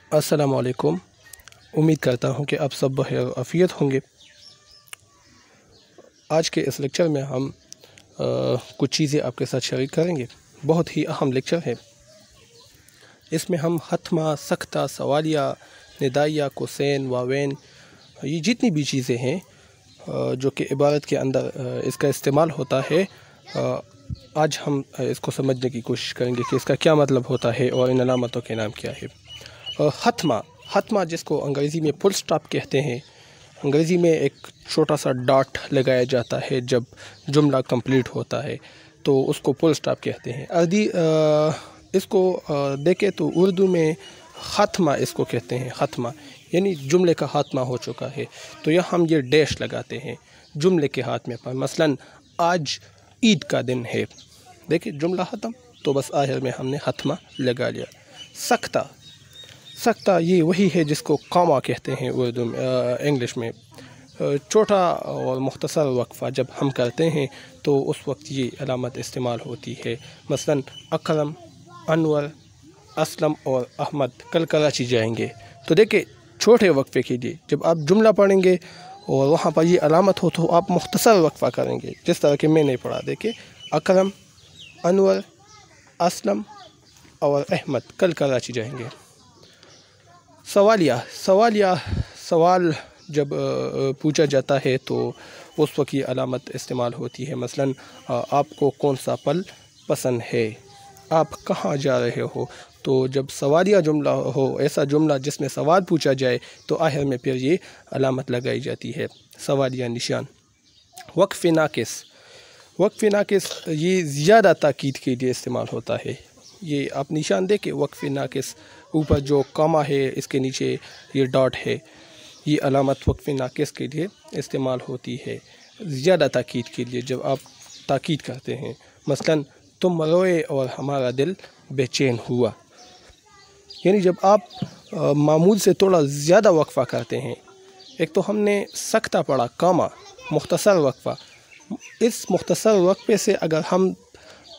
अस्सलाम वालेकुम। उम्मीद करता हूँ कि आप सब बखैर आफियत होंगे। आज के इस लेक्चर में हम कुछ चीज़ें आपके साथ शेयर करेंगे। बहुत ही अहम लेक्चर है। इसमें हम हथमा, सख्ता, सवालिया, निदाइया, कोसेन, वावेन, ये जितनी भी चीज़ें हैं जो कि इबारत के अंदर इसका इस्तेमाल होता है, आज हम इसको समझने की कोशिश करेंगे कि इसका क्या मतलब होता है और इन अलामतों के नाम क्या है। हथमा जिसको अंग्रेज़ी में फुल स्टॉप कहते हैं, अंग्रेज़ी में एक छोटा सा डॉट लगाया जाता है जब जुमला कंप्लीट होता है, तो उसको फुल स्टॉप कहते हैं। इसको देखें तो उर्दू में ख़त्मा इसको कहते हैं। ख़त्मा यानी जुमले का ख़त्मा हो चुका है, तो यह हम ये डैश लगाते हैं जुमले के हाथ में पर। मसलन आज ईद का दिन है, देखिए जुमला ख़त्म, तो बस आखिर में हमने ख़त्मा लगा लिया। सख्ता ये वही है जिसको कामा कहते हैं उर्दू में, इंग्लिश में। छोटा और मुख्तसर वक्फ़ा जब हम करते हैं तो उस वक्त ये अलामत इस्तेमाल होती है। मसलन अकरम, अनवर, असलम और अहमद कल कराची जाएंगे, तो देखिए छोटे वक्फ़े के लिए जब आप जुमला पढ़ेंगे और वहाँ पर ये अलामत हो तो आप मुख्तसर वक्फ़ा करेंगे, जिस तरह के मैंने पढ़ा। देखिए अकरम, अनवर, असलम और अहमद कल कराची जाएंगे। सवाल जब पूछा जाता है तो उस वक्त ये अलामत इस्तेमाल होती है। मसलन आपको कौन सा फल पसंद है, आप कहाँ जा रहे हो, तो जब सवालिया जुमला हो, ऐसा जुमला जिसमें सवाल पूछा जाए, तो आखिर में फिर ये अलामत लगाई जाती है, सवालिया निशान। वक्फ़ नाकिस ये ज़्यादा ताकीद के लिए इस्तेमाल होता है। ये आप निशान देखें, वक्फ़ नाकिस, ऊपर जो कामा है इसके नीचे ये डॉट है, ये अलामत वक्फ़ नाकिस के लिए इस्तेमाल होती है, ज़्यादा ताकीद के लिए जब आप ताकीद करते हैं। मसलन तुम रोए और हमारा दिल बेचैन हुआ, यानी जब आप मामूल से थोड़ा ज़्यादा वक्फ़ा करते हैं। एक तो हमने सख्ता पढ़ा, कामा, मुख्तसर वक्फ़ा। इस मुख्तसर वक्फ़े से अगर हम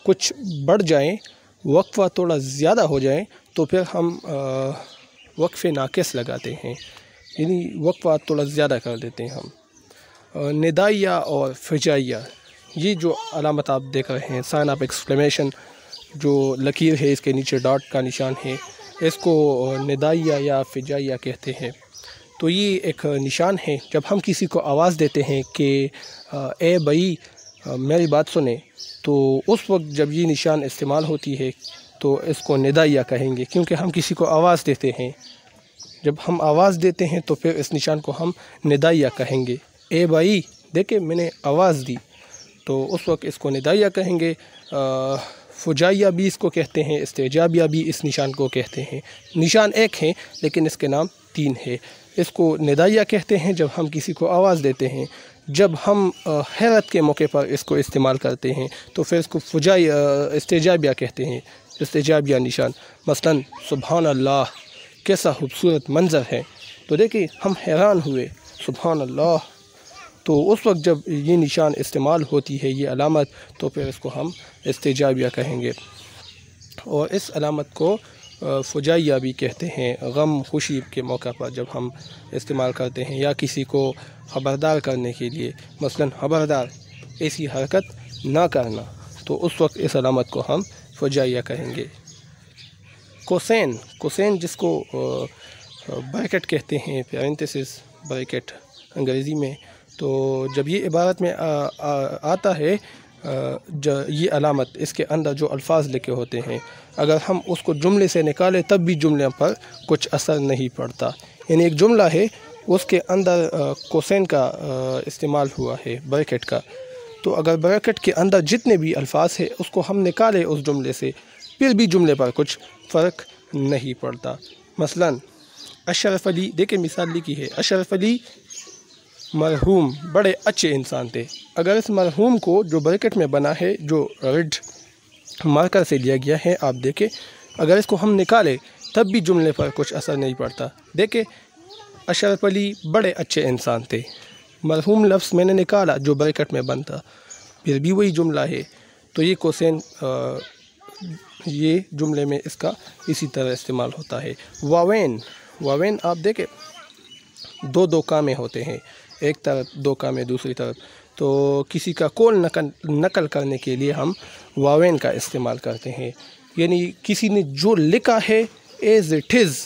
कुछ बढ़ जाएं, वक्फ़ा थोड़ा ज़्यादा हो जाए, तो फिर हम वक्फ़ नाकिस लगाते हैं, यानी वक्फ़ा थोड़ा ज़्यादा कर देते हैं हम। निदाइया और फ़िजाइया, ये जो अलामत आप देख रहे हैं, साइन ऑफ एक्सक्लेमेशन जो लकीर है इसके नीचे डॉट का निशान है, इसको निदाइया या फ़िजाइया कहते हैं। तो ये एक निशान है जब हम किसी को आवाज़ देते हैं कि ए भाई मेरी बात सुने, तो उस वक्त जब ये निशान इस्तेमाल होती है तो इसको निदाइया कहेंगे, क्योंकि हम किसी को आवाज़ देते हैं। जब हम आवाज़ देते हैं तो फिर इस निशान को हम निदाइया कहेंगे। ए भाई देखे मैंने आवाज़ दी, तो उस वक्त इसको निदाइया कहेंगे। फुजाइया भी इसको कहते हैं, इस्तेजाबिया भी इस निशान को कहते हैं। निशान एक है लेकिन इसके नाम तीन है। इसको निदाइया कहते हैं जब हम किसी को आवाज़ देते हैं। जब हम हैरत के मौके पर इसको इस्तेमाल करते हैं तो फिर इसको इस्तेजाबिया कहते हैं, इस्तेजाबिया निशान। मसलन सुभान अल्लाह, कैसा खूबसूरत मंज़र है, तो देखिए हम हैरान हुए, सुभान अल्लाह। तो उस वक्त जब ये निशान इस्तेमाल होती है, ये अलामत, तो फिर इसको हम इस्तेजाबिया कहेंगे। और इस अलामत को फुजाइया भी कहते हैं। गम खुशी के मौका पर जब हम इस्तेमाल करते हैं, या किसी को ख़बरदार करने के लिए, मसलन ख़बरदार ऐसी हरकत ना करना, तो उस वक्त इस अलामत को हम फुजाइया कहेंगे। कोसेन जिसको ब्रैकेट कहते हैं, पैरेंथेसिस ब्रैकेट अंग्रेज़ी में, तो जब ये इबारत में आता है, ये अलामत, इसके अंदर जो अल्फाज लिखे होते हैं, अगर हम उसको जुमले से निकालें तब भी जुमले पर कुछ असर नहीं पड़ता। यानी एक जुमला है, उसके अंदर कोसेन का इस्तेमाल हुआ है, ब्रैकेट का, तो अगर ब्रैकेट के अंदर जितने भी अल्फाज हैं उसको हम निकालें उस जुमले से, फिर भी जुमले पर कुछ फ़र्क नहीं पड़ता। मसलन अशरफ अली, देखिए मिसाल लिखी है, अशरफ अली मरहूम बड़े अच्छे इंसान थे। अगर इस मरहूम को जो ब्रैकेट में बना है, जो रेड मार्कर से लिया गया है, आप देखें, अगर इसको हम निकालें तब भी जुमले पर कुछ असर नहीं पड़ता। देखें अशरफ अली बड़े अच्छे इंसान थे, मरहूम लफ्ज़ मैंने निकाला जो ब्रैकेट में बनता, फिर भी वही जुमला है। तो ये कोसेन یہ جملے میں اس کا اسی طرح استعمال ہوتا ہے۔ واوین، واوین آپ دیکھیں دو کامیں ہوتے ہیں، ایک طرف دو کامیں دوسری طرف، تو کسی کا قول نقل کرنے کے لیے ہم واوین کا استعمال کرتے ہیں، یعنی کسی نے جو لکھا ہے ایز اٹ از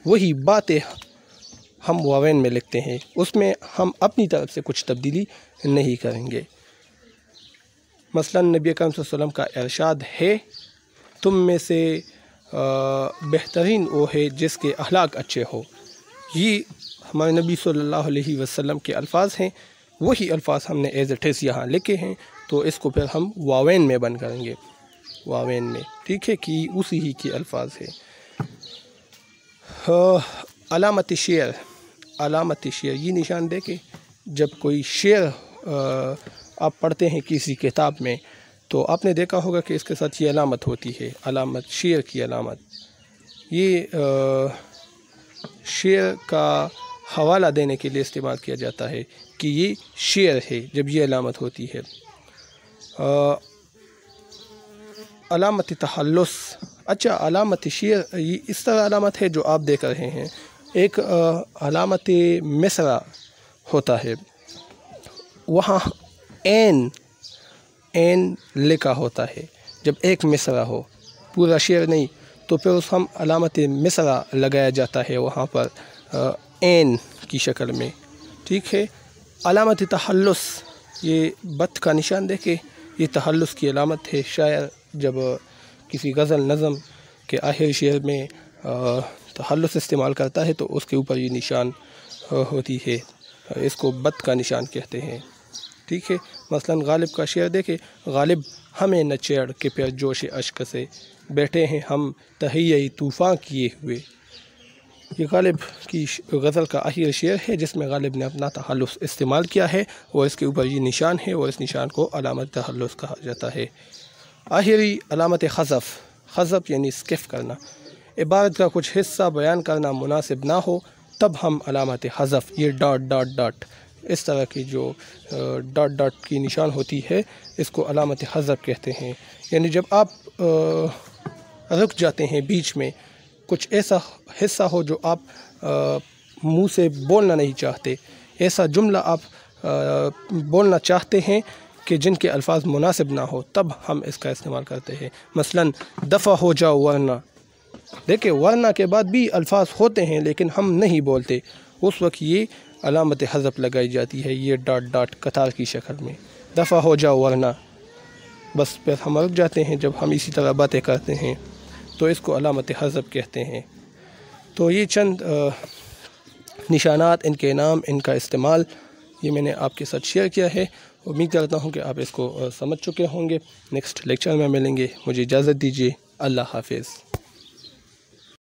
وہی باتیں ہم واوین میں لکھتے ہیں، اس میں ہم اپنی طرف سے کچھ تبدیلی نہیں کریں گے۔ مثلا نبی اکرم صلی اللہ علیہ وسلم کا ارشاد ہے، تم میں سے بہترین وہ ہے جس کے اخلاق اچھے ہو۔ یہ ہمارے نبی صلی اللہ علیہ وسلم کے الفاظ ہیں، وہی الفاظ ہم نے ایز اٹ از یہاں لکھے ہیں، تو اس کو پھر ہم واوین میں بند کریں گے، واوین میں، ٹھیک ہے کہ اسی ہی کے الفاظ ہیں۔ علامت شعر، علامت شعر یہ نشان دے کہ جب کوئی شعر آپ پڑھتے ہیں کسی کتاب میں تو آپ نے دیکھا ہوگا کہ اس کے ساتھ یہ علامت ہوتی ہے، علامت شعر کی علامت۔ یہ شعر کا حوالہ دینے کے لیے استعمال کیا جاتا ہے کہ یہ شعر ہے جب یہ علامت ہوتی ہے۔ علامت تخلص، اچھا علامت شعر یہ اس طرح علامت ہے جو آپ دیکھ رہے ہیں، ایک علامت مصرع ہوتا ہے، وہاں این لکھا ہوتا ہے، جب ایک مصرع ہو پورا شعر نہیں تو پھر اس ہم علامت مصرع لگایا جاتا ہے وہاں پر این کی شکل میں، ٹھیک ہے۔ علامت تخلص، یہ بت کا نشان دیکھے، یہ تخلص کی علامت ہے، شاعر جب کسی غزل نظم کے آخر شعر میں تخلص استعمال کرتا ہے تو اس کے اوپر یہ نشان ہوتی ہے، اس کو بت کا نشان کہتے ہیں، ٹھیک ہے۔ مثلا غالب کا شعر دیکھے، غالب ہمیں نہ چھیڑ کہ پھر جوش اشک سے بیٹھے ہیں ہم تہیہ طوفاں کیے ہوئے۔ یہ غالب کی غزل کا آخری شعر ہے جس میں غالب نے اپنا تخلص استعمال کیا ہے اور اس کے اوپر یہ نشان ہے اور اس نشان کو علامت تخلص کہا جاتا ہے۔ آخری علامت حذف، حذف یعنی اسکپ کرنا، عبارت کا کچھ حصہ بیان کرنا مناسب نہ ہو تب ہم علامت حذف، یہ ڈاٹ ڈاٹ ڈاٹ اس طرح کی جو ڈاٹ ڈاٹ کی نشان ہوتی ہے اس کو علامت حذف کہتے ہیں، یعنی جب آپ رک جاتے ہیں بیچ میں، کچھ ایسا حصہ ہو جو آپ منہ سے بولنا نہیں چاہتے، ایسا جملہ آپ بولنا چاہتے ہیں کہ جن کے الفاظ مناسب نہ ہو، تب ہم اس کا استعمال کرتے ہیں۔ مثلا دفع ہو جاؤ ورنہ، دیکھیں ورنہ کے بعد بھی الفاظ ہوتے ہیں لیکن ہم نہیں بولتے، اس وقت یہ علامت حذف لگائی جاتی ہے، یہ ڈاٹ ڈاٹ قطار کی شکل میں، دفع ہو جاؤ ورنہ، بس پھر ہم رک جاتے ہیں جب ہم اسی طرح باتیں کرتے ہیں تو اس کو علامت حذف کہتے ہیں۔ تو یہ چند نشانات، ان کے نام، ان کا استعمال، یہ میں نے آپ کے ساتھ شیئر کیا ہے، امید کرتا ہوں کہ آپ اس کو سمجھ چکے ہوں گے۔ نیکسٹ لیکچر میں ملیں گے، مجھے اجازت دیجیے، اللہ حافظ۔